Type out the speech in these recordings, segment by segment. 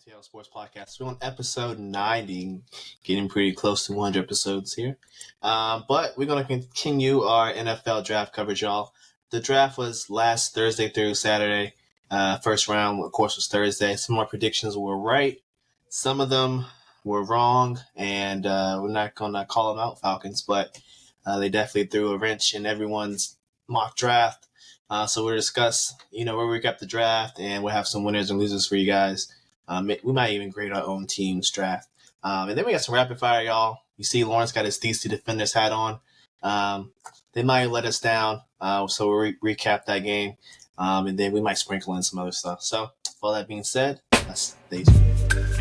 MTL Sports Podcast. We're on episode 90, getting pretty close to 100 episodes here. But we're going to continue our NFL draft coverage, y'all. The draft was last Thursday through Saturday. First round, of course, was Thursday. Some of our predictions were right. Some of them were wrong, and we're not going to call them out, Falcons, but they definitely threw a wrench in everyone's mock draft. So we'll discuss, where we got the draft, and we'll have some winners and losers for you guys. We might even grade our own team's draft. And then we got some rapid fire, y'all. You see Lawrence got his DC Defenders hat on. They might let us down, so we'll recap that game. And then we might sprinkle in some other stuff. So, with all that being said, let's stay tuned.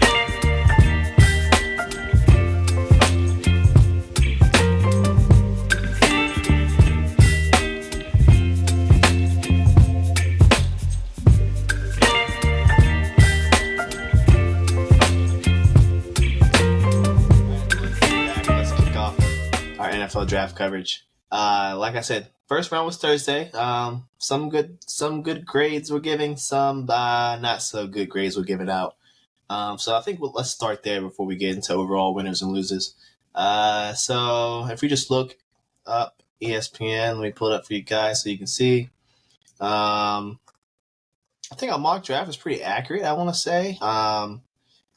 NFL draft coverage. Like I said, first round was Thursday. Some good grades were giving, some not so good grades were given out. So I think let's start there before we get into overall winners and losers. So if we just look up ESPN, let me pull it up for you guys so you can see. I think our mock draft is pretty accurate, I want to say.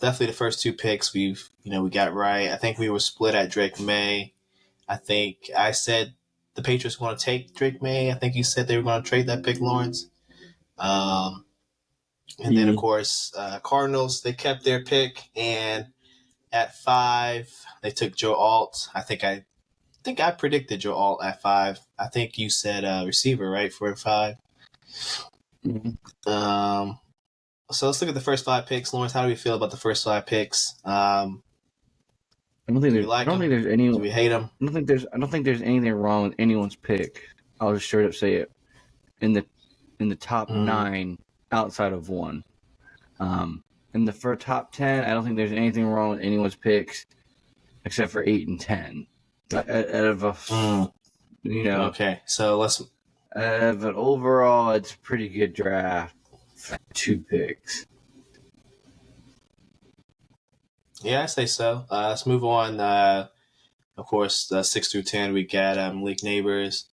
Definitely the first two picks we got right. I think we were split at Drake May. I think I said the Patriots were going to take Drake May. I think you said they were going to trade that pick, Lawrence. And then, of course, Cardinals, they kept their pick. And at 5, they took Joe Alt. I think I predicted Joe Alt at 5. I think you said receiver, right, for 5. Mm-hmm. So let's look at the first 5 picks. Lawrence, how do we feel about the first 5 picks? I don't think there's any. Do we hate them? I don't think there's anything wrong with anyone's pick. I'll just straight up say it. In the top 9 outside of 1. In the top 10, I don't think there's anything wrong with anyone's picks except for 8 and 10. Out of a, Okay, so let's. But overall, it's a pretty good draft for 2 picks. Yeah, I say so. Let's move on. Of course, 6 through 10, we got Malik Neighbors,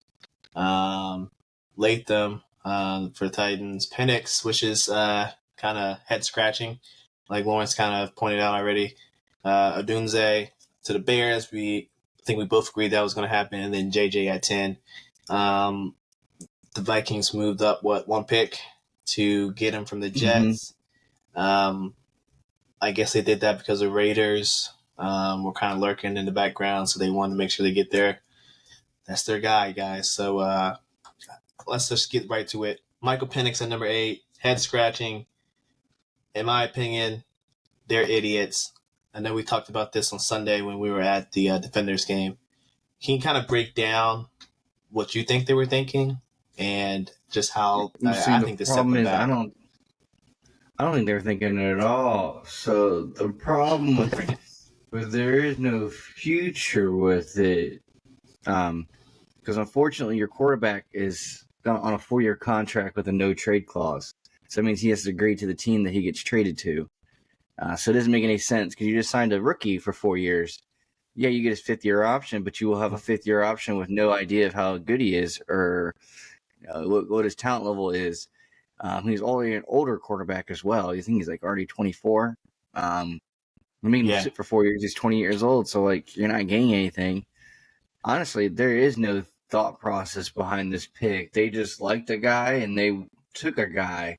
Latham for the Titans, Penix, which is kind of head-scratching, like Lawrence kind of pointed out already. Odunze to the Bears. I think we both agreed that was going to happen, and then JJ at 10. The Vikings moved up, 1 pick to get him from the Jets. Mm-hmm. I guess they did that because the Raiders were kind of lurking in the background, so they wanted to make sure they get there. That's their guy, guys. So let's just get right to it. Michael Penix at number 8, head-scratching. In my opinion, they're idiots. I know we talked about this on Sunday when we were at the Defenders game. Can you kind of break down what you think they were thinking and just how I think this set them back? I don't think they're thinking it at all. So the problem with there is no future with it, because unfortunately your quarterback is on a 4-year contract with a no trade clause. So that means he has to agree to the team that he gets traded to. So it doesn't make any sense because you just signed a rookie for 4 years. Yeah, you get his 5th-year option, but you will have a 5th-year option with no idea of how good he is or what his talent level is. He's already an older quarterback as well. You think he's already 24. Making him sit for 4 years. He's 20 years old, so you're not gaining anything. Honestly, there is no thought process behind this pick. They just liked a guy and they took a guy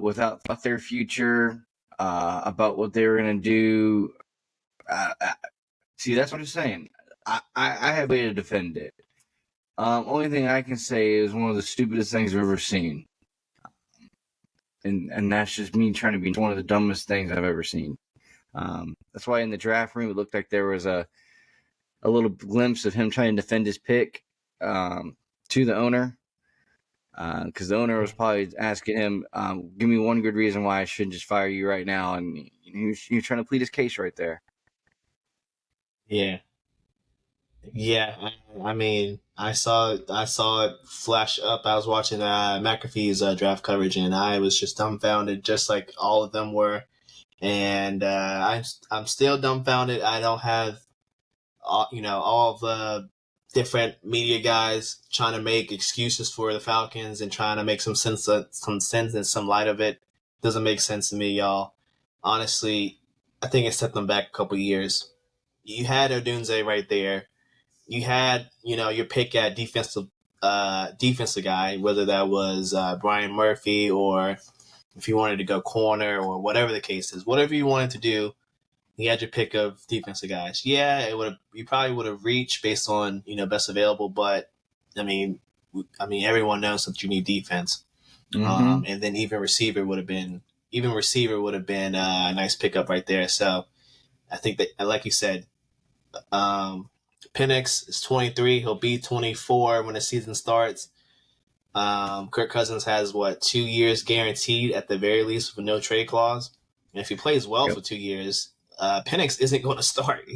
without their future, about what they were going to do. See, that's what I'm saying. I have a way to defend it. Only thing I can say is one of the stupidest things I've ever seen. And that's just me trying to be one of the dumbest things I've ever seen. That's why in the draft room, it looked like there was a little glimpse of him trying to defend his pick to the owner. Because the owner was probably asking him, give me one good reason why I shouldn't just fire you right now. And he was trying to plead his case right there. Yeah. Yeah, I mean, I saw it flash up. I was watching McAfee's draft coverage, and I was just dumbfounded, just like all of them were. And I'm still dumbfounded. I don't have all the different media guys trying to make excuses for the Falcons and trying to make some sense and some light of it. Doesn't make sense to me, y'all. Honestly, I think it set them back a couple years. You had Odunze right there. You had your pick at defensive guy, whether that was Brian Murphy or if you wanted to go corner or whatever the case is, whatever you wanted to do, you had your pick of defensive guys. Yeah, you probably would have reached based on best available, but I mean everyone knows that you need defense, and then even receiver would have been a nice pickup right there. So I think that, like you said, Penix is 23. He'll be 24 when the season starts. Kirk Cousins has 2 years guaranteed at the very least with no trade clause. And if he plays well for 2 years, Penix isn't going to start.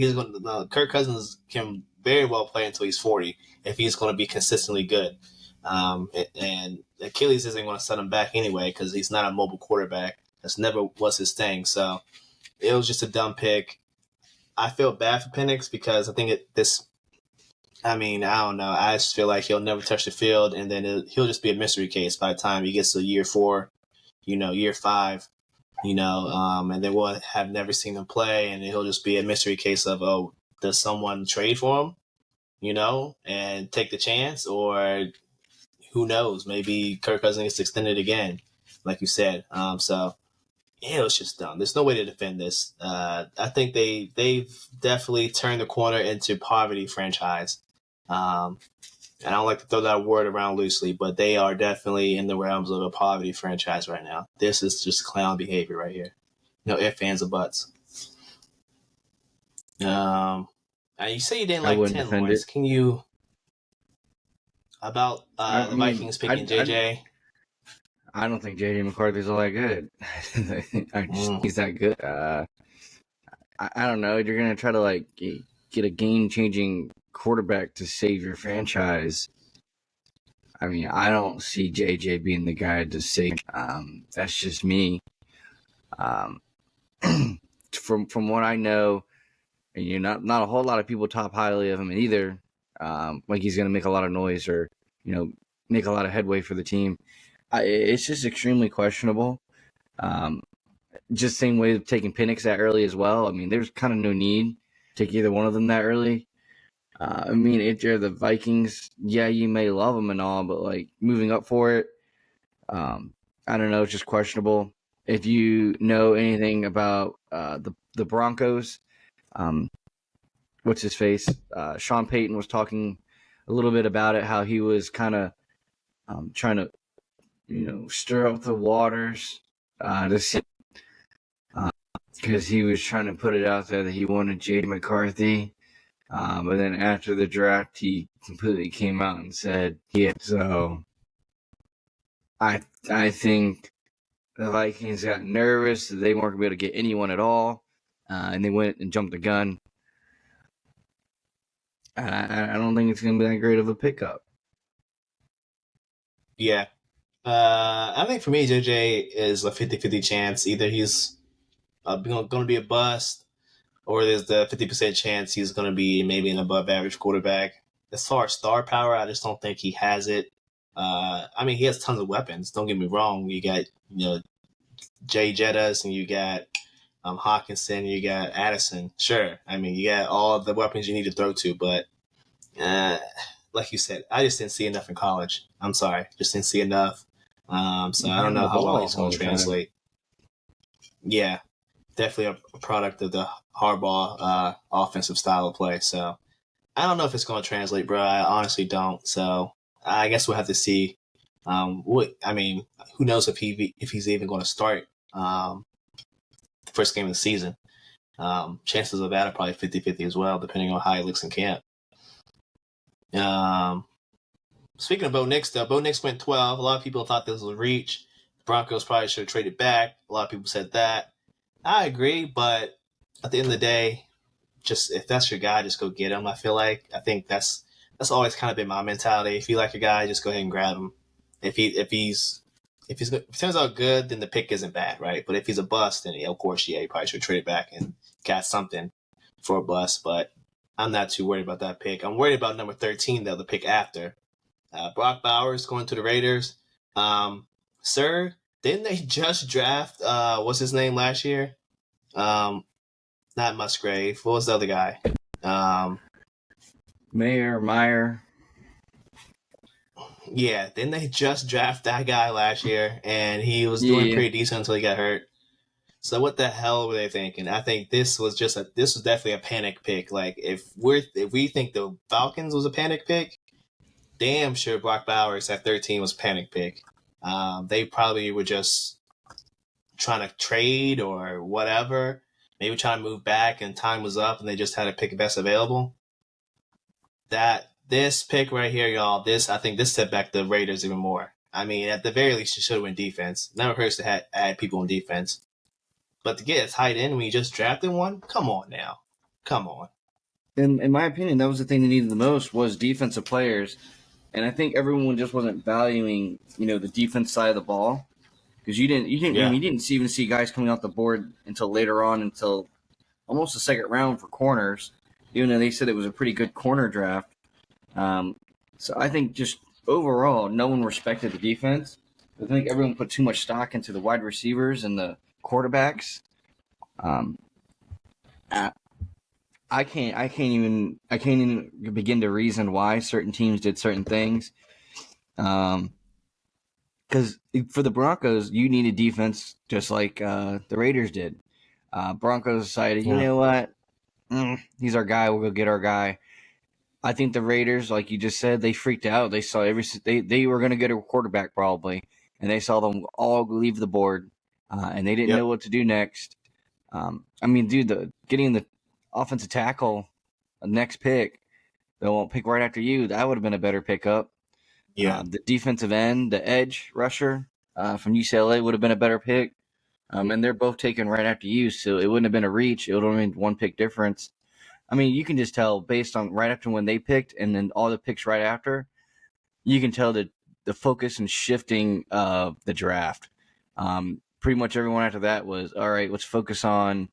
Kirk Cousins can very well play until he's 40 if he's going to be consistently good. And Achilles isn't going to set him back anyway because he's not a mobile quarterback. That's never was his thing. So it was just a dumb pick. I feel bad for Penix because I think I don't know. I just feel like he'll never touch the field, and then he'll just be a mystery case by the time he gets to year 4, year 5, and then we'll have never seen him play, and he'll just be a mystery case of, oh, does someone trade for him, and take the chance, or who knows? Maybe Kirk Cousins gets extended again, like you said. So it was just dumb. There's no way to defend this. I think they've definitely turned the corner into poverty franchise. And I don't like to throw that word around loosely, but they are definitely in the realms of a poverty franchise right now. This is just clown behavior right here. No ifs, ands, or buts. And you say you didn't like 10, Lawrence. Can you about the Vikings picking JJ? I don't think JJ McCarthy's all that good. He's that good. I don't know. You're gonna try to get a game-changing quarterback to save your franchise. I mean, I don't see JJ being the guy to save. That's just me. From what I know, and not a whole lot of people talk highly of him either. Like he's gonna make a lot of noise or make a lot of headway for the team. It's just extremely questionable. Just same way of taking Penix that early as well. I mean, there's kind of no need to take either one of them that early. I mean, if you're the Vikings, yeah, you may love them and all, but moving up for it, I don't know. It's just questionable. If you know anything about the Broncos, what's his face? Sean Payton was talking a little bit about it, how he was kind of trying to stir up the waters to see, because he was trying to put it out there that he wanted J.D. McCarthy. But then after the draft, he completely came out and said, yeah. So I think the Vikings got nervous that they weren't going to be able to get anyone at all, and they went and jumped the gun. I don't think it's going to be that great of a pickup. Yeah. I think for me, JJ is a 50-50 chance. Either he's going to be a bust, or there's the 50% chance he's going to be maybe an above-average quarterback. As far as star power, I just don't think he has it. He has tons of weapons. Don't get me wrong. You got, Jay Jettas, and you got Hawkinson, you got Addison. Sure. You got all the weapons you need to throw to, but like you said, I just didn't see enough in college. I'm sorry. Just didn't see enough. So I don't know how well he's going to translate. Yeah. Definitely a product of the Harbaugh offensive style of play. So I don't know if it's going to translate, bro. I honestly don't. So I guess we'll have to see. Who knows if he's even going to start the first game of the season. Chances of that are probably 50-50 as well, depending on how he looks in camp. Speaking of Bo Nix, though, Bo Nix went 12. A lot of people thought this was a reach. The Broncos probably should have traded back. A lot of people said that. I agree, but at the end of the day, just if that's your guy, just go get him. I think that's always kind of been my mentality. If you like your guy, just go ahead and grab him. If he's if if he turns out good, then the pick isn't bad, right? But if he's a bust, then of course, yeah, you probably should trade it back and got something for a bust. But I'm not too worried about that pick. I'm worried about number 13, though, the pick after. Brock Bowers going to the Raiders. Sir, didn't they just draft what's his name last year? Not Musgrave. What was the other guy? Meyer. Yeah, didn't they just draft that guy last year? And he was doing pretty decent until he got hurt. So what the hell were they thinking? I think this was definitely a panic pick. Like if we think the Falcons was a panic pick, damn sure Brock Bowers at 13 was a panic pick. They probably were just trying to trade or whatever, maybe trying to move back and time was up and they just had to pick best available. This pick right here, y'all, I think this set back the Raiders even more. I mean, at the very least, you should win defense. Never hurts to add people in defense. But to get a tight end when you just drafted one, come on now. Come on. In my opinion, that was the thing they needed the most was defensive players. And I think everyone just wasn't valuing, the defense side of the ball. Because you didn't even see guys coming off the board until later on, until almost the second round for corners, even though they said it was a pretty good corner draft. So I think just overall, no one respected the defense. I think everyone put too much stock into the wide receivers and the quarterbacks. I can't even begin to reason why certain teams did certain things. Because for the Broncos, you needed defense just like the Raiders did. Broncos decided, you know what? He's our guy. We'll go get our guy. I think the Raiders, like you just said, they freaked out. They saw they were going to get a quarterback probably, and they saw them all leave the board, and they didn't know what to do next. Getting the offensive tackle next pick, they won't pick right after you. That would have been a better pickup. Yeah, the defensive end, the edge rusher from UCLA would have been a better pick. And they're both taken right after you, so it wouldn't have been a reach. It would have been one pick difference. I mean, you can just tell based on right after when they picked and then all the picks right after, you can tell that the focus and shifting of the draft. Pretty much everyone after that was, all right, let's focus on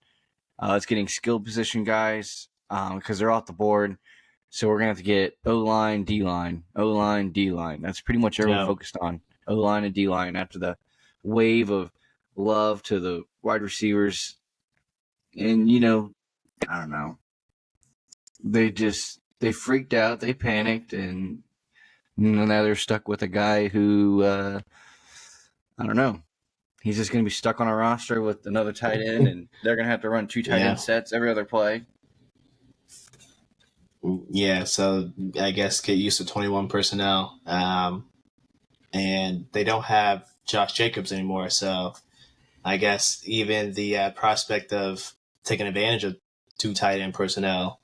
let's getting skilled position guys because they're off the board. So we're going to have to get O-line, D-line, O-line, D-line. That's pretty much everyone focused on, O-line and D-line after the wave of love to the wide receivers. And, I don't know. They freaked out, they panicked, and now they're stuck with a guy who, I don't know. He's just going to be stuck on a roster with another tight end, and they're going to have to run 2 tight end sets every other play. Yeah, so I guess get used to 21 personnel. And they don't have Josh Jacobs anymore, so I guess even the prospect of taking advantage of 2 tight end personnel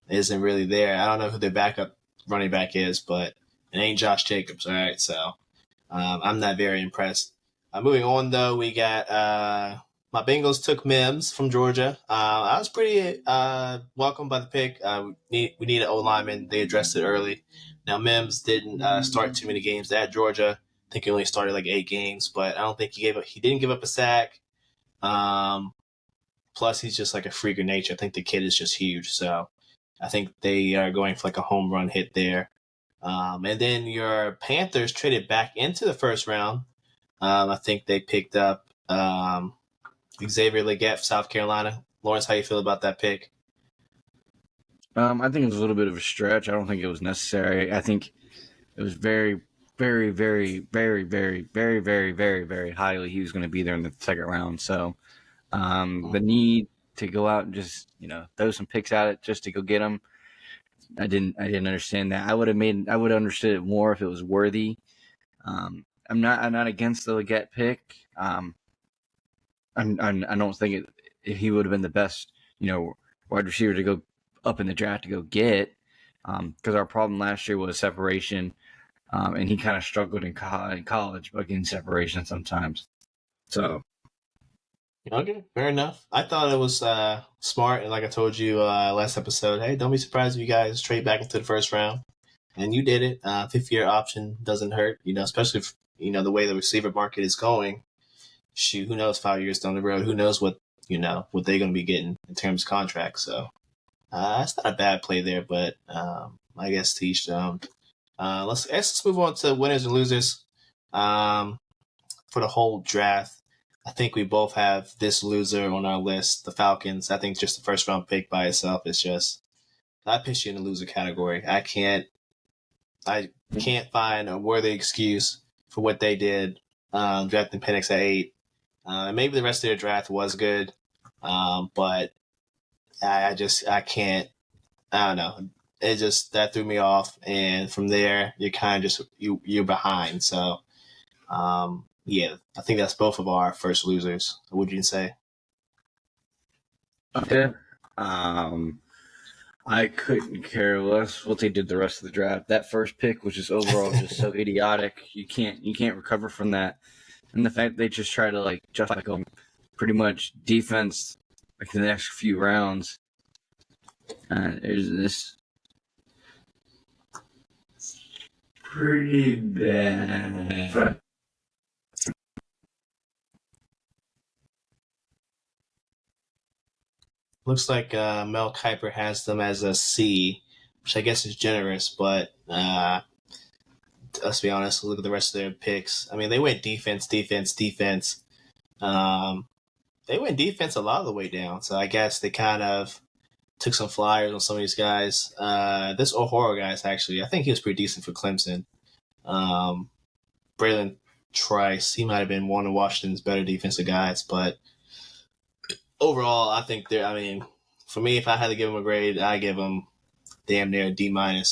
isn't really there. I don't know who their backup running back is, but it ain't Josh Jacobs, all right? So I'm not very impressed. Moving on, though, we got my Bengals took Mims from Georgia. I was pretty welcomed by the pick. We need an O-lineman. They addressed it early. Now, Mims didn't start too many games at Georgia. I think he only started like 8 games, but I don't think he didn't give up a sack. Plus, he's just like a freak of nature. I think the kid is just huge. So I think they are going for like a home run hit there. And then your Panthers traded back into the first round. I think they picked up Xavier Legette, South Carolina. Lawrence, how you feel about that pick? I think it was a little bit of a stretch. I don't think it was necessary. I think it was very, very, very, very, very, very, very, very, very highly he was going to be there in the second round. So the need to go out and just throw some picks at it just to go get him, I didn't understand that. I would have understood it more if it was worthy. I'm not against the Legette pick. I don't think he would have been the best wide receiver to go up in the draft to go get, because our problem last year was separation, and he kind of struggled in college by getting separation sometimes. So okay, fair enough. I thought it was smart, and like I told you last episode, hey, don't be surprised if you guys trade back into the first round, and you did it. 5th-year option doesn't hurt, especially the way the receiver market is going, shoot, who knows 5 years down the road? Who knows what they're going to be getting in terms of contracts? So it's not a bad play there, but I guess to each their own. Let's move on to winners and losers. For the whole draft, I think we both have this loser on our list, the Falcons. I think just the first round pick by itself is just, I pitch you in the loser category. I can't find a worthy excuse for what they did, drafting Penix at 8. Maybe the rest of their draft was good, but I can't. I don't know. It just, that threw me off, and from there you're kind of just you're behind. So yeah, I think that's both of our first losers. What would you say? Yeah. I couldn't care less what they did the rest of the draft. That first pick was just overall just so idiotic. You can't recover from that. And the fact they just try to justify pretty much defense the next few rounds. There's this pretty bad. Looks like Mel Kiper has them as a C, which I guess is generous, but let's be honest, look at the rest of their picks. I mean, they went defense. They went defense a lot of the way down, so I guess they kind of took some flyers on some of these guys. This O'Hara guy, actually, I think he was pretty decent for Clemson. Braylon Trice, he might have been one of Washington's better defensive guys, but overall, I think for me, if I had to give them a grade, I give them damn near a D-. I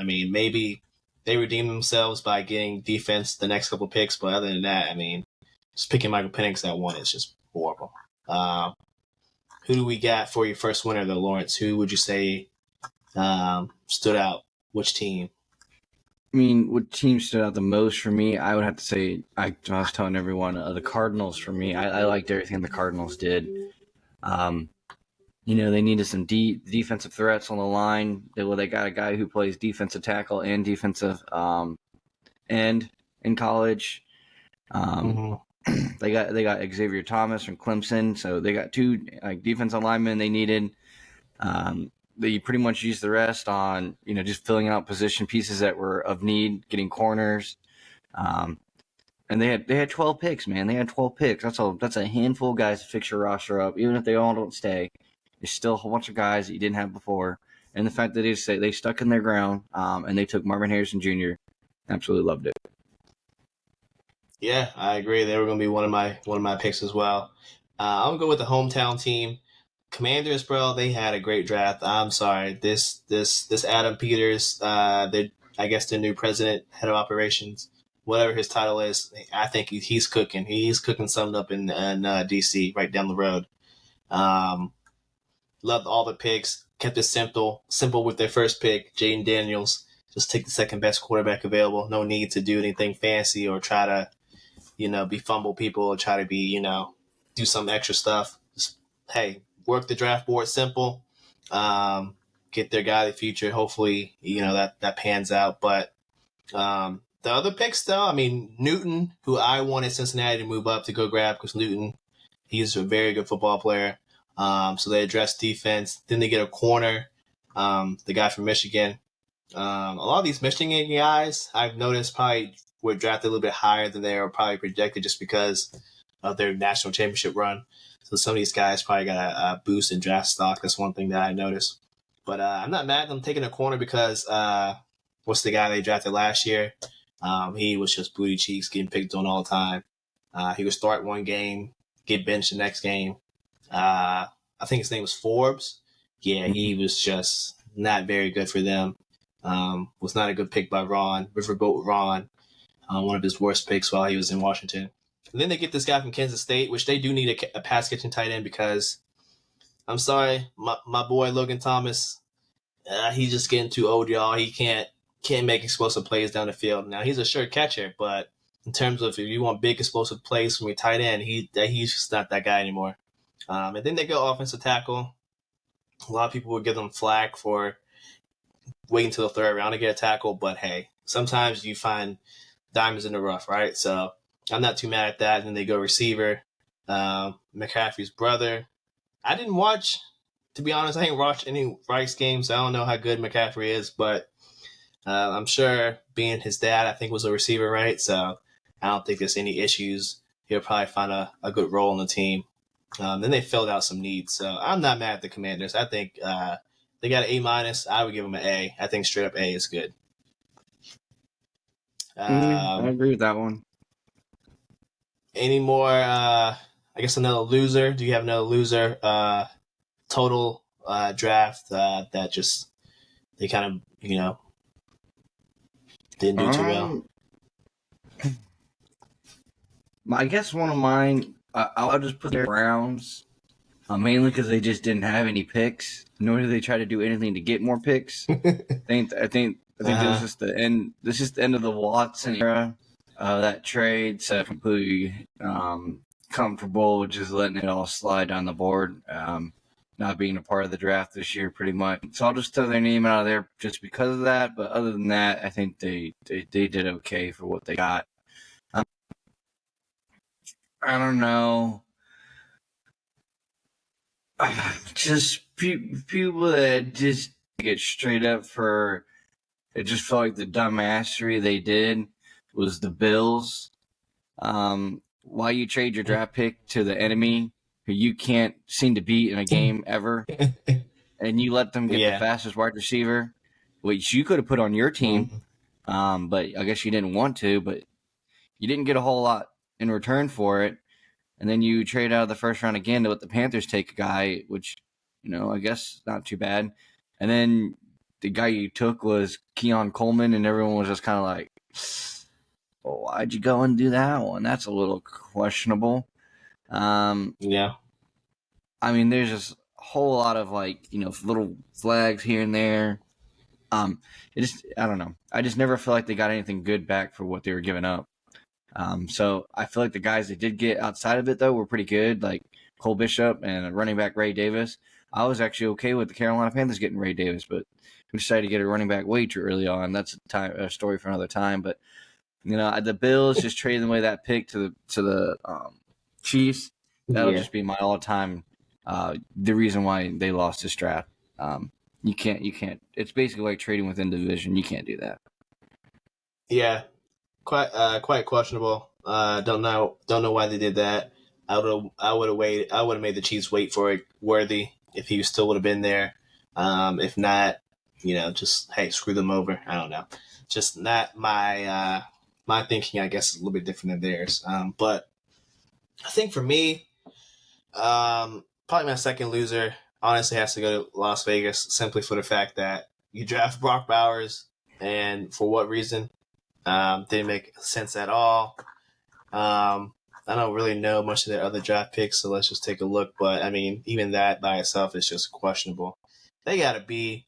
mean, maybe they redeem themselves by getting defense the next couple picks, but other than that, I mean, just picking Michael Penix at 1 is just horrible. Who do we got for your first winner, though, Lawrence? Who would you say stood out? Which team? I mean, what team stood out the most for me? I would have to say, I was telling everyone, the Cardinals for me. I liked everything the Cardinals did. They needed some defensive threats on the line. They got a guy who plays defensive tackle and defensive end in college. They got Xavier Thomas from Clemson, so they got 2 defensive linemen they needed. They pretty much used the rest on just filling out position pieces that were of need, getting corners. And they had 12 picks, man. They had 12 picks. That's a handful of guys to fix your roster up, even if they all don't stay. There's still a whole bunch of guys that you didn't have before. And the fact that they stuck in their ground and they took Marvin Harrison Jr., absolutely loved it. Yeah, I agree. They were going to be one of my picks as well. I'm going to go with the hometown team. Commanders, bro, they had a great draft. I'm sorry. This Adam Peters, I guess their new president, head of operations, whatever his title is, I think he's cooking. He's cooking something up in D.C. right down the road. Loved all the picks. Kept it simple with their first pick, Jaden Daniels. Just take the second best quarterback available. No need to do anything fancy or try to, be fumble people or try to be, do some extra stuff. Just, hey, work the draft board simple. Get their guy of the future. Hopefully, that pans out. But the other picks, though, I mean, Newton, who I wanted Cincinnati to move up to go grab because Newton, he's a very good football player. So they address defense. Then they get a corner, the guy from Michigan. A lot of these Michigan guys, I've noticed, probably were drafted a little bit higher than they were probably projected just because of their national championship run. So some of these guys probably got a boost in draft stock. That's one thing that I noticed. But I'm not mad at them taking a corner because what's the guy they drafted last year? He was just booty cheeks, getting picked on all the time. He would start one game, get benched the next game. I think his name was Forbes. Yeah, he was just not very good for them. Was not a good pick by Ron, Riverboat Ron, one of his worst picks while he was in Washington. And then they get this guy from Kansas State, which they do need a pass catching tight end because, I'm sorry, my boy Logan Thomas, he's just getting too old, y'all. He can't make explosive plays down the field. Now, he's a sure catcher, but in terms of if you want big explosive plays from your tight end, he's just not that guy anymore. And then they go offensive tackle. A lot of people would give them flack for waiting until the third round to get a tackle, but hey, sometimes you find diamonds in the rough, right? So I'm not too mad at that. And then they go receiver, McCaffrey's brother. I didn't watch, to be honest, I didn't watch any Rice games. So I don't know how good McCaffrey is, but I'm sure being his dad, I think was a receiver, right? So I don't think there's any issues. He'll probably find a good role in the team. Then they filled out some needs. So I'm not mad at the Commanders. I think they got an A-. I would give them an A. I think straight up A is good. I agree with that one. Any more, I guess another loser? Do you have another loser total draft that just they kind of, didn't do too well? I guess one of mine, I'll just put the Browns, mainly because they just didn't have any picks, nor did they try to do anything to get more picks. I think this is the end. This is the end of the Watson era. That trade, so completely comfortable with just letting it all slide down the board. Not being a part of the draft this year, pretty much. So I'll just throw their name out of there just because of that. But other than that, I think they did okay for what they got. I don't know. Just people that just get straight up for it. Just felt like the dumbassery they did was the Bills. Why you trade your draft pick to the enemy who you can't seem to beat in a game ever, and you let them get the fastest wide receiver, which you could have put on your team, but I guess you didn't want to, but you didn't get a whole lot in return for it. And then you trade out of the first round again to let the Panthers take a guy, which, I guess not too bad. And then the guy you took was Keon Coleman, and everyone was just kind of like, well, why'd you go and do that one? That's a little questionable. Yeah. I mean, there's just a whole lot of little flags here and there. I don't know. I just never feel like they got anything good back for what they were giving up. So I feel like the guys they did get outside of it, though, were pretty good, like Cole Bishop and running back Ray Davis. I was actually okay with the Carolina Panthers getting Ray Davis, but we decided to get a running back way too early on. That's a story for another time. But, the Bills just trading away that pick to the Chiefs, that'll just be my all-time the reason why they lost this draft. You can't. It's basically like trading within division. You can't do that. Yeah. Quite questionable. Don't know why they did that. I would have waited. I would have made the Chiefs wait for it. Worthy, if he still would have been there. If not, just hey, screw them over. I don't know. Just not my my thinking. I guess is a little bit different than theirs. But I think for me, probably my second loser honestly has to go to Las Vegas, simply for the fact that you draft Brock Bowers, and for what reason? Didn't make sense at all. I don't really know much of their other draft picks, so let's just take a look. But, I mean, even that by itself is just questionable. They got to be,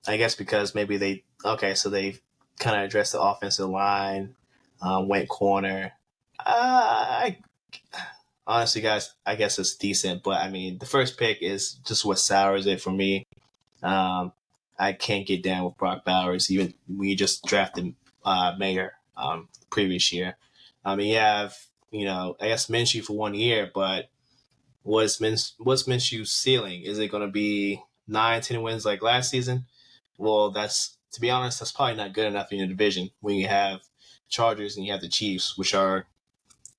I guess, because maybe they kind of addressed the offensive line, went corner. Honestly, guys, I guess it's decent. But, I mean, the first pick is just what sours it for me. I can't get down with Brock Bowers, even when you just drafted Mayer previous year. You have, I guess Minshew for 1 year, but what's Minshew's ceiling? Is it going to be 9-10 wins like last season? Well, to be honest, that's probably not good enough in your division when you have Chargers and you have the Chiefs, which are,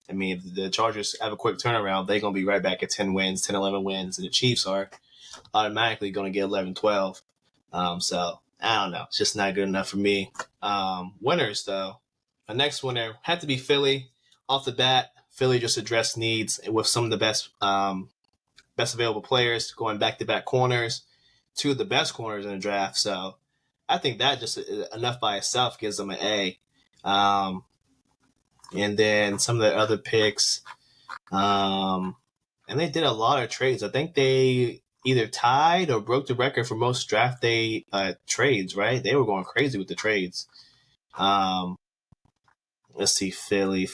if the Chargers have a quick turnaround, they're going to be right back at 10 wins, 10, 11 wins, and the Chiefs are automatically going to get 11, 12. So I don't know. It's just not good enough for me. Winners, though. My next winner had to be Philly. Off the bat, Philly just addressed needs with some of the best available players, going back-to-back corners, two of the best corners in the draft. So I think that just enough by itself gives them an A. And then some of the other picks, and they did a lot of trades. I think they either tied or broke the record for most draft day trades, right? They were going crazy with the trades. Let's see, Philly.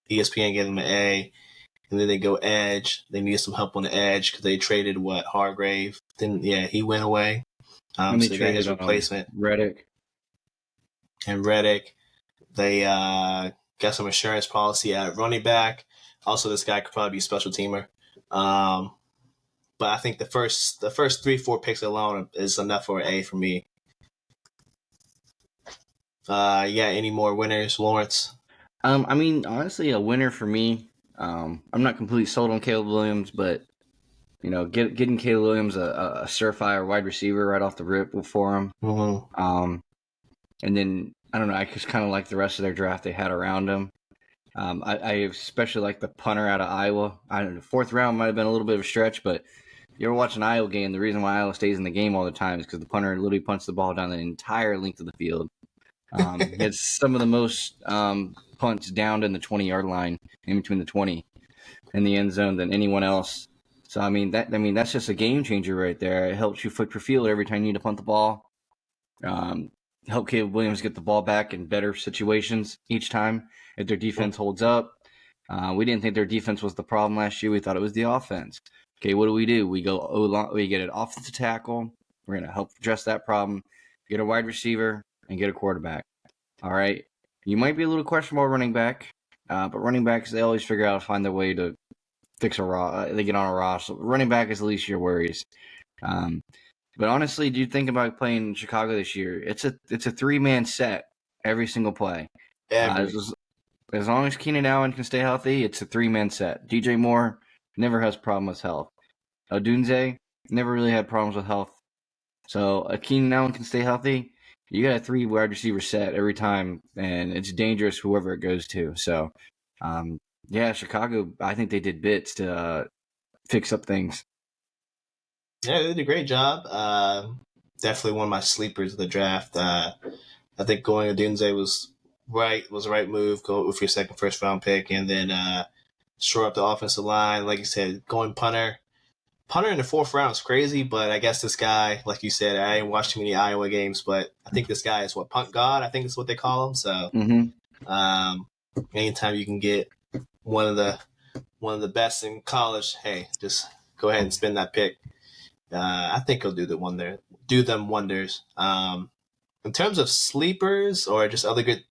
ESPN gave them an A. And then they go edge. They needed some help on the edge because they traded Hargrave. Then, he went away. So they got his replacement. Reddick. And Reddick. They got some insurance policy at running back. Also, this guy could probably be a special teamer. But I think the first 3-4 picks alone is enough for an A for me. Yeah, any more winners, Lawrence? I mean, honestly, a winner for me. I'm not completely sold on Caleb Williams, but getting Caleb Williams a surefire wide receiver right off the rip for him. Mm-hmm. And then I don't know. I just kind of like the rest of their draft they had around him. I especially like the punter out of Iowa. I don't know, 4th round might have been a little bit of a stretch, but if you ever watch an Iowa game, the reason why Iowa stays in the game all the time is because the punter literally punts the ball down the entire length of the field. He had some of the most punts down in the 20-yard line, in between the 20 and the end zone, than anyone else. So I mean that's just a game changer right there. It helps you flip your field every time you need to punt the ball. Help Caleb Williams get the ball back in better situations each time if their defense holds up. We didn't think their defense was the problem last year. We thought it was the offense. Okay, what do? We get an offensive tackle. We're going to help address that problem. Get a wide receiver and get a quarterback. All right. You might be a little questionable running back, but running backs, they always figure out to find their way to fix they get on a roster. Running back is the least of your worries. But honestly, do you think about playing in Chicago this year? It's a 3-man set every single play. As long as Keenan Allen can stay healthy, it's a 3-man set. DJ Moore never has problem with health. Odunze never really had problems with health. So Keenan Allen can stay healthy. You got a 3 wide receiver set every time, and it's dangerous whoever it goes to. So, yeah, Chicago, I think they did bits to fix up things. Yeah, they did a great job. Definitely one of my sleepers of the draft. I think going Odunze was the right move. Go with your second first round pick, and then shore up the offensive line. Like you said, going punter in the 4th round is crazy. But I guess this guy, like you said, I ain't watched too many Iowa games, but I think this guy is punt god. I think that's what they call him. So, anytime you can get one of the best in college, hey, just go ahead and spin that pick. I think he'll do them wonders. In terms of sleepers or just other good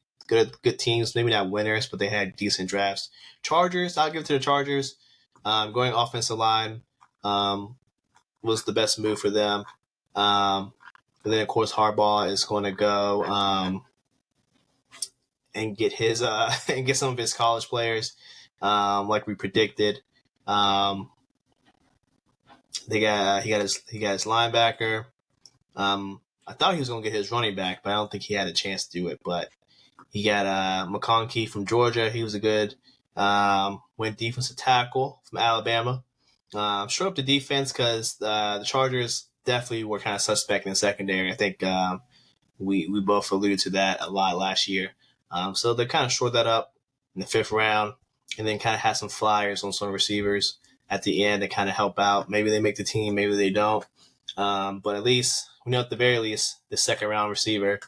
teams, maybe not winners, but they had decent drafts. Chargers, I'll give it to the Chargers. Going offensive line was the best move for them. And then of course Harbaugh is going to go and get his and get some of his college players, like we predicted. He got his linebacker. I thought he was going to get his running back, but I don't think he had a chance to do it. But he got McConkey from Georgia. He was a good went defensive tackle from Alabama. Shore up the defense because the Chargers definitely were kind of suspect in the secondary. I think we both alluded to that a lot last year. So they kind of shored that up in the 5th round, and then kind of had some flyers on some receivers at the end to kind of help out. Maybe they make the team, maybe they don't. But at least we know at the very least the 2nd round receiver,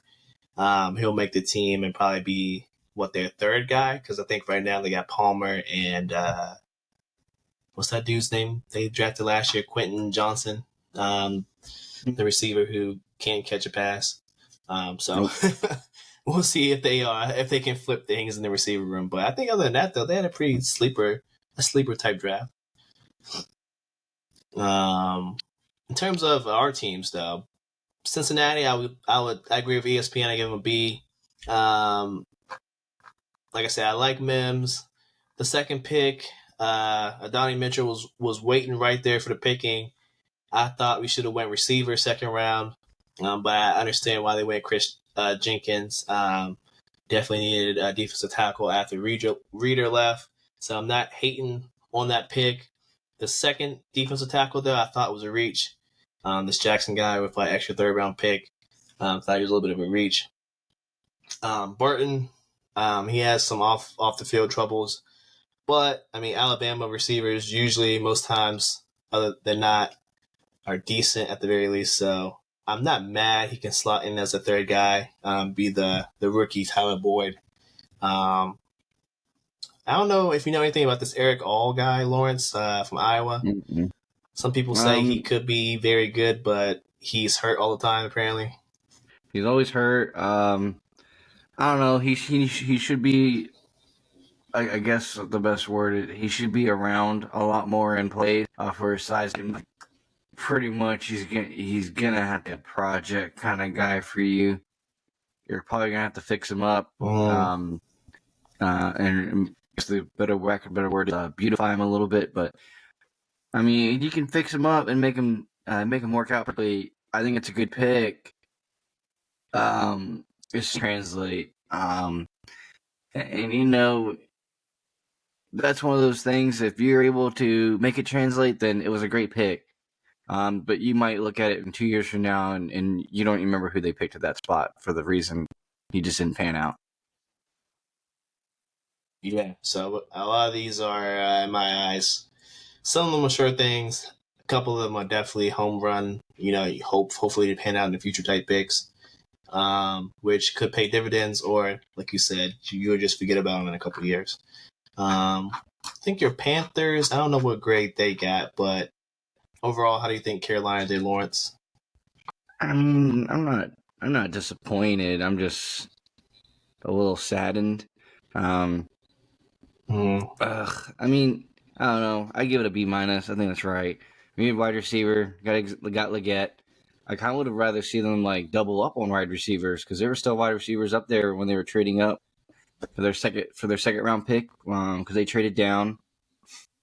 he'll make the team and probably be their 3rd guy, because I think right now they got Palmer and what's that dude's name they drafted last year, Quentin Johnson, the receiver who can't catch a pass. So we'll see if they can flip things in the receiver room. But I think other than that, though, they had a pretty sleeper type draft. In terms of our teams, though, Cincinnati, I agree with ESPN. I give them a B. Like I said, I like Mims. The 2nd pick, Adonai Mitchell was waiting right there for the picking. I thought we should have went receiver 2nd round, but I understand why they went Chris Jenkins. Definitely needed a defensive tackle after Reader left, so I'm not hating on that pick. The 2nd defensive tackle, though, I thought was a reach. This Jackson guy with extra 3rd round pick, thought he was a little bit of a reach. Burton, he has some off the field troubles, but I mean Alabama receivers usually most times other than not are decent at the very least. So I'm not mad. He can slot in as a 3rd guy, be the rookie Tyler Boyd. I don't know if you know anything about this Eric All guy, Lawrence, from Iowa. Mm-hmm. Some people say he could be very good, but he's hurt all the time, apparently. He's always hurt. I don't know. He should be. I guess the best word is he should be around a lot more and play for his size. Pretty much, he's gonna have to be a project kind of guy for you. You're probably gonna have to fix him up. And the better word is beautify him a little bit. But I mean, you can fix him up and make him work out properly. I think it's a good pick. Just translate. And you know, that's one of those things. If you're able to make it translate, then it was a great pick. But you might look at it in 2 years from now, and you don't remember who they picked at that spot for the reason he just didn't pan out. Yeah, so a lot of these are, in my eyes, some of them are sure things. A couple of them are definitely home run. You hopefully to pan out in the future type picks, which could pay dividends, or like you said, you'll just forget about them in a couple of years. I think your Panthers. I don't know what grade they got, but overall, how do you think Carolina did, Lawrence? I mean, I'm not disappointed. I'm just a little saddened. I mean, I don't know. I give it a B minus. I think that's right. We need wide receiver. Got Leggett. I kind of would have rather see them like double up on wide receivers because there were still wide receivers up there when they were trading up for their second round pick because they traded down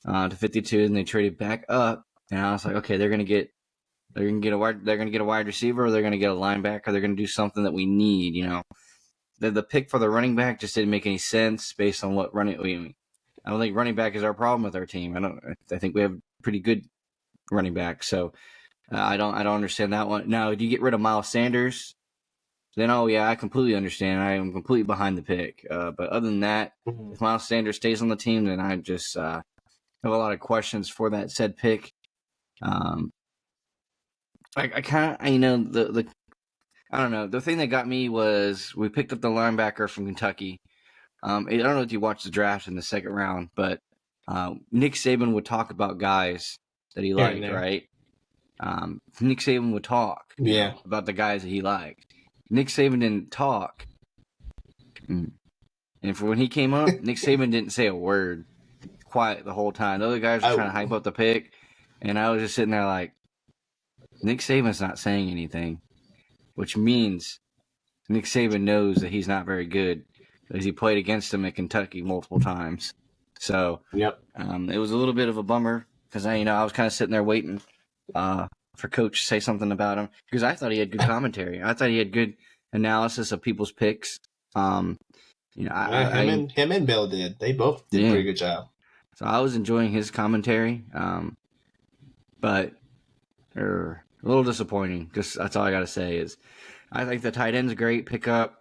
to 52 and they traded back up. And I was like, okay, they're gonna get a wide receiver, or they're gonna get a linebacker. They're gonna do something that we need. You know, the pick for the running back just didn't make any sense based on what running. I don't think running back is our problem with our team. I think we have pretty good running back. So I don't understand that one. Now, do you get rid of Miles Sanders? Then I completely understand. I am completely behind the pick. But other than that, if Miles Sanders stays on the team, then I just have a lot of questions for that said pick. I kind of the I don't know. The thing that got me was we picked up the linebacker from Kentucky. I don't know if you watched the draft in the second round, but Nick Saban would talk about guys that he liked, right? Nick Saban would talk about the guys that he liked. Nick Saban didn't talk. And for when he came up, Nick Saban didn't say a word. Quiet the whole time. The other guys were trying to hype up the pick, and I was just sitting there like, Nick Saban's not saying anything, which means Nick Saban knows that he's not very good because he played against him at Kentucky multiple times. So it was a little bit of a bummer because I was kind of sitting there waiting for Coach to say something about him because I thought he had good commentary. I thought he had good analysis of people's picks. Him and Bill did. They both did a pretty good job. So I was enjoying his commentary, but a little disappointing. Just that's all I got to say is I think the tight end's a great pickup.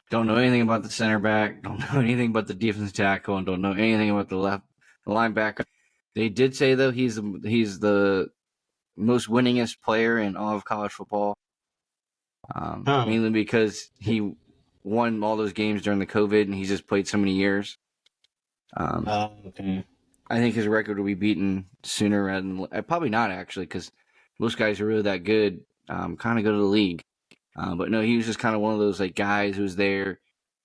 Don't know anything about the center back. Don't know anything about the defensive tackle, and don't know anything about the linebacker. They did say though he's the most winningest player in all of college football, mainly because he won all those games during the COVID, and he's just played so many years. Okay. I think his record will be beaten sooner rather than probably not actually, because most guys who are really that good kind of go to the league. But no, he was just kind of one of those like guys who was there,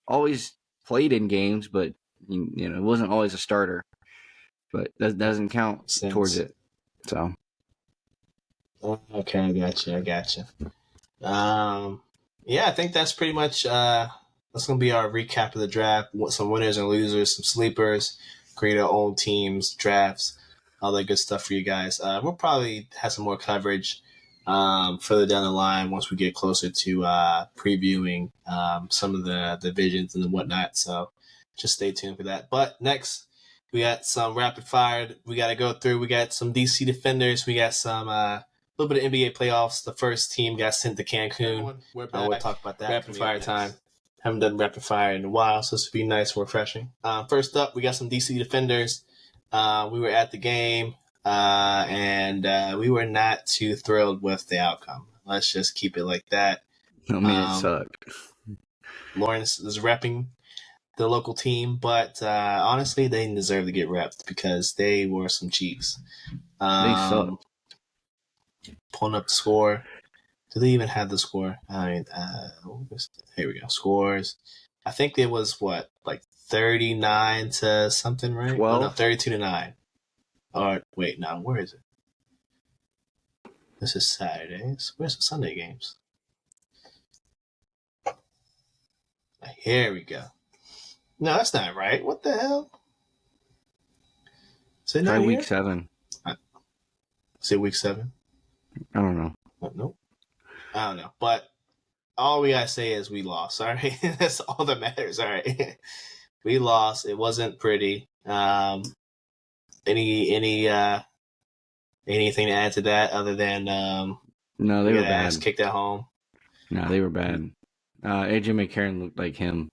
always played in games, but it wasn't always a starter. But that doesn't count towards it. So. Okay, I gotcha. I think that's pretty much that's gonna be our recap of the draft. Some winners and losers, some sleepers, create our own teams, drafts, all that good stuff for you guys. We'll probably have some more coverage further down the line once we get closer to previewing some of the divisions and whatnot. So just stay tuned for that. But next, we got some rapid fire we got to go through. We got some DC Defenders. We got some little bit of NBA playoffs. The first team got sent to Cancun. We'll talk about that. Rapid fire time. Haven't done rapid fire in a while, so this will be nice and refreshing. First up, we got some DC Defenders. We were at the game, and we were not too thrilled with the outcome. Let's just keep it like that. I mean, it sucked. Lawrence is repping the local team, but honestly, they didn't deserve to get repped because they were some cheats. They sucked. Pulling up the score. Do they even have the score? I mean, here we go. Scores. I think it was what, like 39 to something, right? Oh no, 12. 32-9. Or wait, no, where is it? This is Saturdays. Where's the Sunday games? Here we go. No, that's not right. What the hell? Is it Try not week here? 7. Is it week 7? I don't know. Oh, nope. I don't know. But all we gotta say is we lost. All right, that's all that matters. All right, we lost. It wasn't pretty. Any anything to add to that other than No, they we were got ass bad. kicked at home? No, they were bad. AJ McCarron looked like him.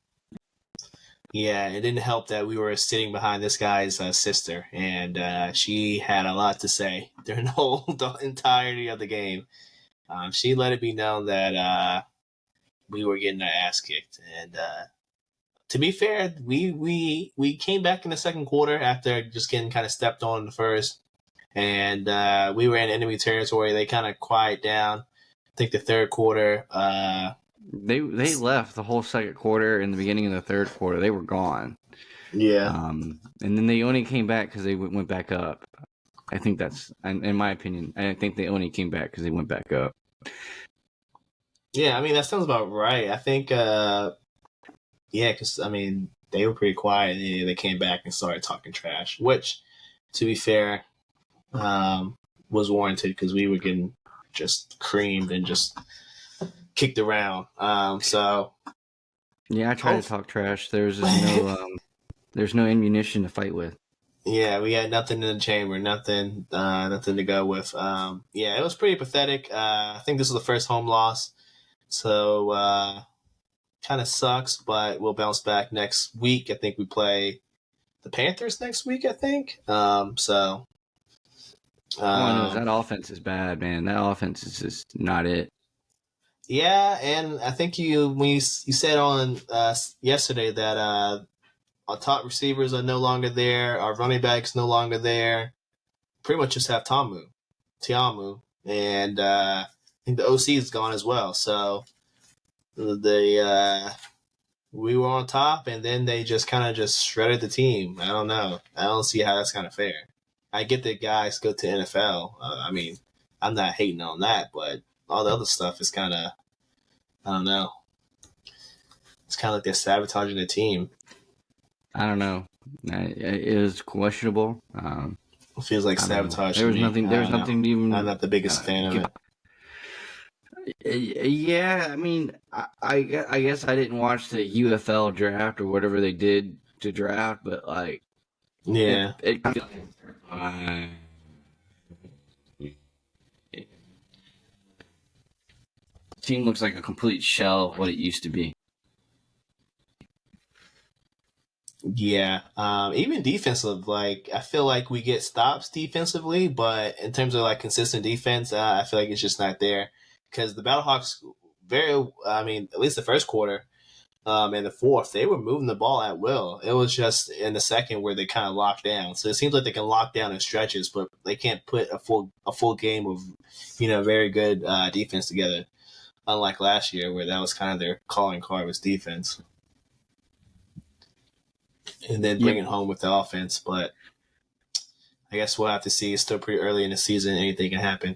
Yeah, it didn't help that we were sitting behind this guy's sister, and she had a lot to say during the entirety of the game. She let it be known that we were getting our ass kicked, and to be fair, we came back in the second quarter after just getting kind of stepped on in the first, and we were in enemy territory. They kind of quiet down. I think the third quarter. They left the whole second quarter and the beginning of the third quarter. They were gone. Yeah. And then they only came back because they went back up. I think that's, in my opinion, I think they only came back because they went back up. Yeah, I mean that sounds about right. I think, yeah, because I mean they were pretty quiet. They came back and started talking trash, which, to be fair, was warranted because we were getting just creamed and just kicked around. So yeah, I tried to talk trash. There's no ammunition to fight with. Yeah, we had nothing in the chamber, nothing to go with. Yeah, it was pretty pathetic. I think this was the first home loss, so kind of sucks. But we'll bounce back next week. I think we play the Panthers next week. I think. So. All I know is that offense is bad, man. That offense is just not it. Yeah, and I think when you said on yesterday that our top receivers are no longer there, our running backs no longer there. Pretty much just have Tiamu, and I think the OC is gone as well. So we were on top, and then they just kind of just shredded the team. I don't know. I don't see how that's kind of fair. I get that guys go to NFL. I mean, I'm not hating on that, but all the other stuff is kind of, I don't know. It's kind of like they're sabotaging the team. I don't know. It was questionable. It feels like sabotage. There was nothing. There was nothing to even. I'm not the biggest fan of it. Yeah, I mean, I guess I didn't watch the UFL draft or whatever they did to draft, but like, yeah, team looks like a complete shell of what it used to be. Yeah, even defensive, like I feel like we get stops defensively, but in terms of like consistent defense, I feel like it's just not there because the Battlehawks I mean, at least the first quarter, and the fourth, they were moving the ball at will. It was just in the second where they kind of locked down. So it seems like they can lock down in stretches, but they can't put a full game of, very good defense together. Unlike last year, where that was kind of their calling card was defense. And then bring it home with the offense. But I guess we'll have to see. It's still pretty early in the season. Anything can happen.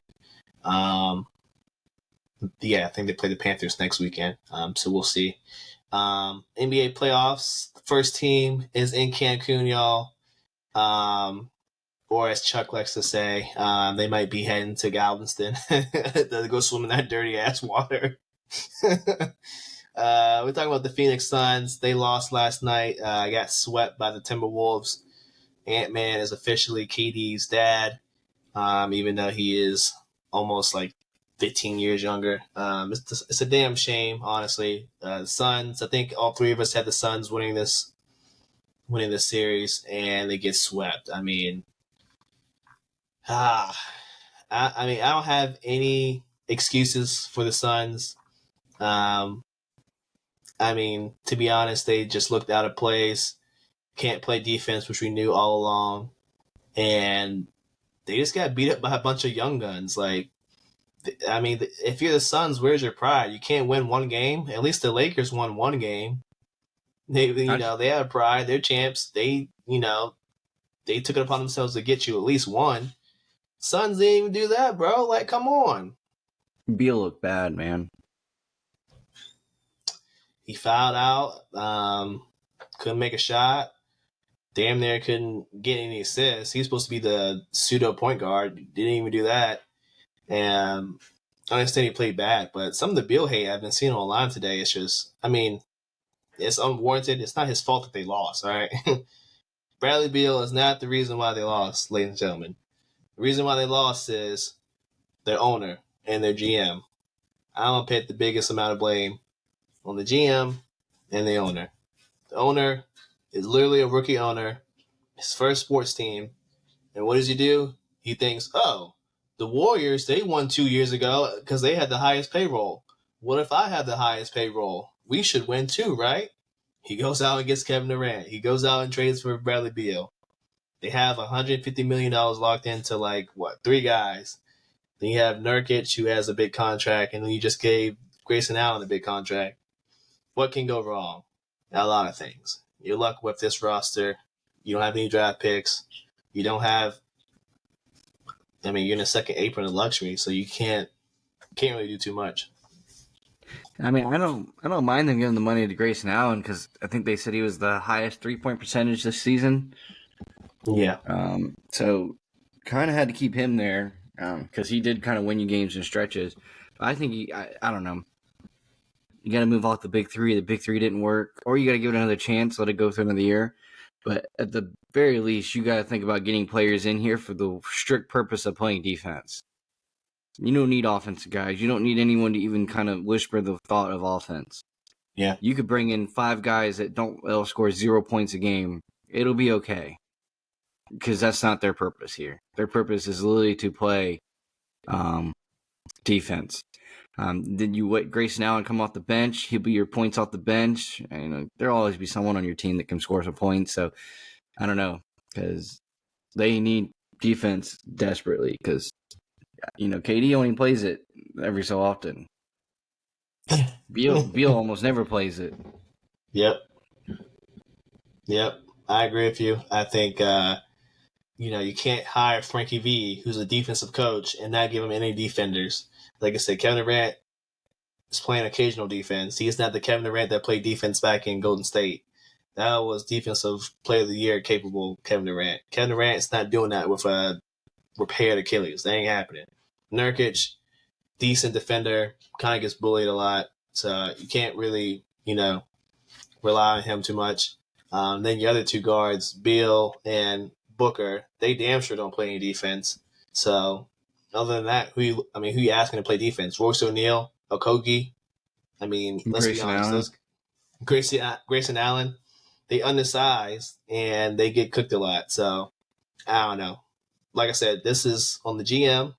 Yeah, I think they play the Panthers next weekend. So we'll see. NBA playoffs. The first team is in Cancun, y'all. Or as Chuck likes to say, they might be heading to Galveston to go swim in that dirty ass water. We're talking about the Phoenix Suns. They lost last night. Got swept by the Timberwolves. Ant-Man is officially KD's dad, even though he is almost like 15 years younger. It's a damn shame, honestly. The Suns, I think all three of us had the Suns winning this series, and they get swept. I mean, I don't have any excuses for the Suns. I mean, to be honest, they just looked out of place. Can't play defense, which we knew all along, and they just got beat up by a bunch of young guns. Like, I mean, if you're the Suns, where's your pride? You can't win one game. At least the Lakers won one game. They have pride. They're champs. They took it upon themselves to get you at least one. Suns didn't even do that, bro. Like, come on. Beal looked bad, man. He fouled out. Couldn't make a shot. Damn near couldn't get any assists. He's supposed to be the pseudo point guard. Didn't even do that. And I understand he played bad, but some of the Beal hate I've been seeing online today, it's just, it's unwarranted. It's not his fault that they lost, all right? Bradley Beal is not the reason why they lost, ladies and gentlemen. The reason why they lost is their owner and their GM. I'm going to put the biggest amount of blame on the GM and the owner. The owner is literally a rookie owner, his first sports team. And what does he do? He thinks, oh, the Warriors, they won 2 years ago because they had the highest payroll. What if I have the highest payroll? We should win too, right? He goes out and gets Kevin Durant. He goes out and trades for Bradley Beal. They have $150 million locked into, 3 guys. Then you have Nurkic, who has a big contract, and then you just gave Grayson Allen a big contract. What can go wrong? A lot of things. You're lucky with this roster. You don't have any draft picks. You don't have you're in a second apron of luxury, so you can't really do too much. I don't mind them giving the money to Grayson Allen because I think they said he was the highest 3-point percentage this season. Yeah. So kind of had to keep him there because he did kind of win you games in stretches. But I think I don't know. You got to move off the big three. The big three didn't work, or you got to give it another chance, let it go through another year. But at the very least, you got to think about getting players in here for the strict purpose of playing defense. You don't need offensive guys. You don't need anyone to even kind of whisper the thought of offense. Yeah. You could bring in 5 guys they'll score 0 points a game. It'll be okay. Because that's not their purpose here. Their purpose is literally to play defense. Then you let Grayson Allen come off the bench. He'll be your points off the bench. And, there'll always be someone on your team that can score some points. So, I don't know. Because they need defense desperately. Because, KD only plays it every so often. Beal almost never plays it. Yep. I agree with you. I think, you can't hire Frankie V, who's a defensive coach, and not give him any defenders. Like I said, Kevin Durant is playing occasional defense. He is not the Kevin Durant that played defense back in Golden State. That was defensive player of the year capable Kevin Durant. Kevin Durant's not doing that with a repaired Achilles. That ain't happening. Nurkic, decent defender, kind of gets bullied a lot. So you can't really, rely on him too much. Then your other 2 guards, Beal and Booker, they damn sure don't play any defense. So other than that, who you asking to play defense? Royce O'Neal, Okogie. Let's be honest. Grayson Allen, they undersized and they get cooked a lot. So I don't know. Like I said, this is on the GM,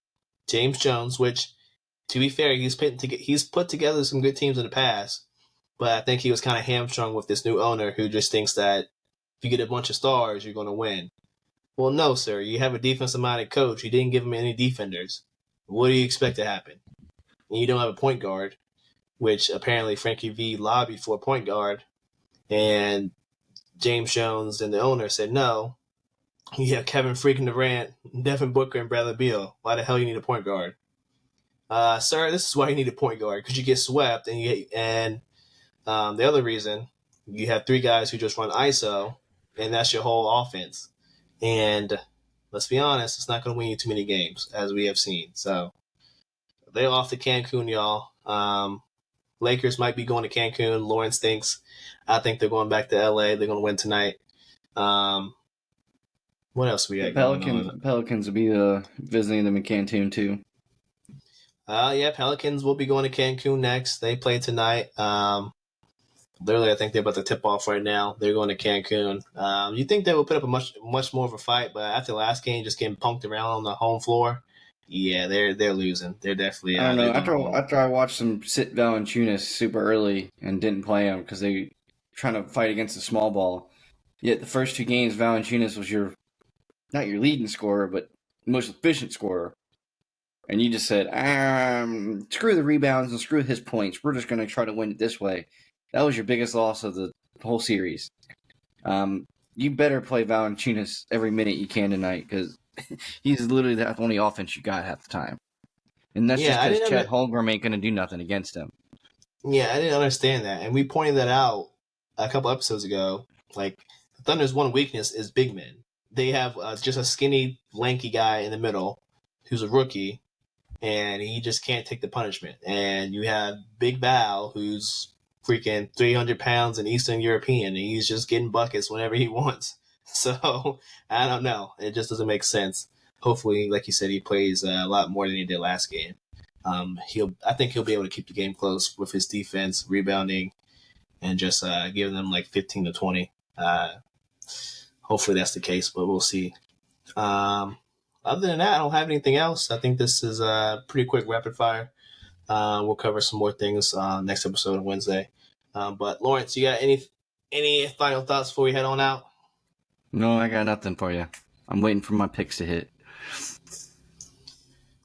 James Jones, which, to be fair, he's put together some good teams in the past. But I think he was kind of hamstrung with this new owner who just thinks that if you get a bunch of stars, you're going to win. Well, no, sir. You have a defensive-minded coach. You didn't give him any defenders. What do you expect to happen? And you don't have a point guard, which apparently Frankie V lobbied for a point guard. And James Jones and the owner said, no, you have Kevin freaking Durant, Devin Booker, and Bradley Beal. Why the hell you need a point guard? Sir, this is why you need a point guard, because you get swept. And the other reason, you have 3 guys who just run ISO, and that's your whole offense. And let's be honest, it's not going to win you too many games, as we have seen. So they're off to Cancun, y'all. Lakers might be going to Cancun. Lawrence thinks. I think they're going back to LA. They're going to win tonight. What else we got going on? Pelicans will be visiting them in Cancun, too. Yeah, Pelicans will be going to Cancun next. They play tonight. Literally, I think they're about to tip off right now. They're going to Cancun. You think they will put up a much more of a fight, but after the last game, just getting punked around on the home floor, yeah, they're losing. They're definitely. I don't know. After I watched them sit Valanciunas super early and didn't play him because they trying to fight against the small ball. Yet the first 2 games, Valanciunas was not your leading scorer, but most efficient scorer. And you just said, screw the rebounds and screw his points. We're just going to try to win it this way. That was your biggest loss of the whole series. You better play Valanciunas every minute you can tonight because he's literally the only offense you got half the time. And that's just because Chet Holmgren ain't going to do nothing against him. Yeah, I didn't understand that. And we pointed that out a couple episodes ago. Like, the Thunder's one weakness is big men. They have just a skinny, lanky guy in the middle who's a rookie, and he just can't take the punishment. And you have Big Val, who's freaking 300 pounds and Eastern European, and he's just getting buckets whenever he wants. So, I don't know. It just doesn't make sense. Hopefully, like you said, he plays a lot more than he did last game. I think he'll be able to keep the game close with his defense, rebounding, and just giving them like 15 to 20. Hopefully that's the case, but we'll see. Other than that, I don't have anything else. I think this is a pretty quick rapid fire. We'll cover some more things next episode on Wednesday. But Lawrence, you got any final thoughts before we head on out? No, I got nothing for you. I'm waiting for my picks to hit.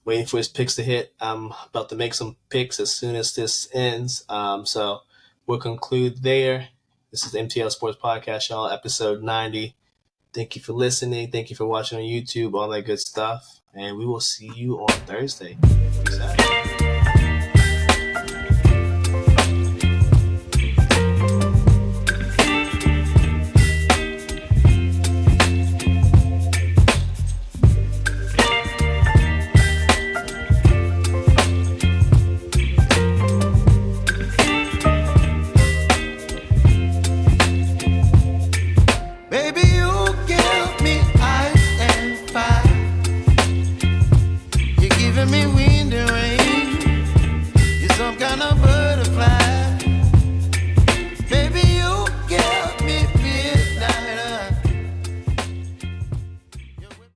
Waiting for his picks to hit. I'm about to make some picks as soon as this ends. So we'll conclude there. This is MTL Sports Podcast, y'all, episode 90. Thank you for listening. Thank you for watching on YouTube, all that good stuff. And we will see you on Thursday. Peace out.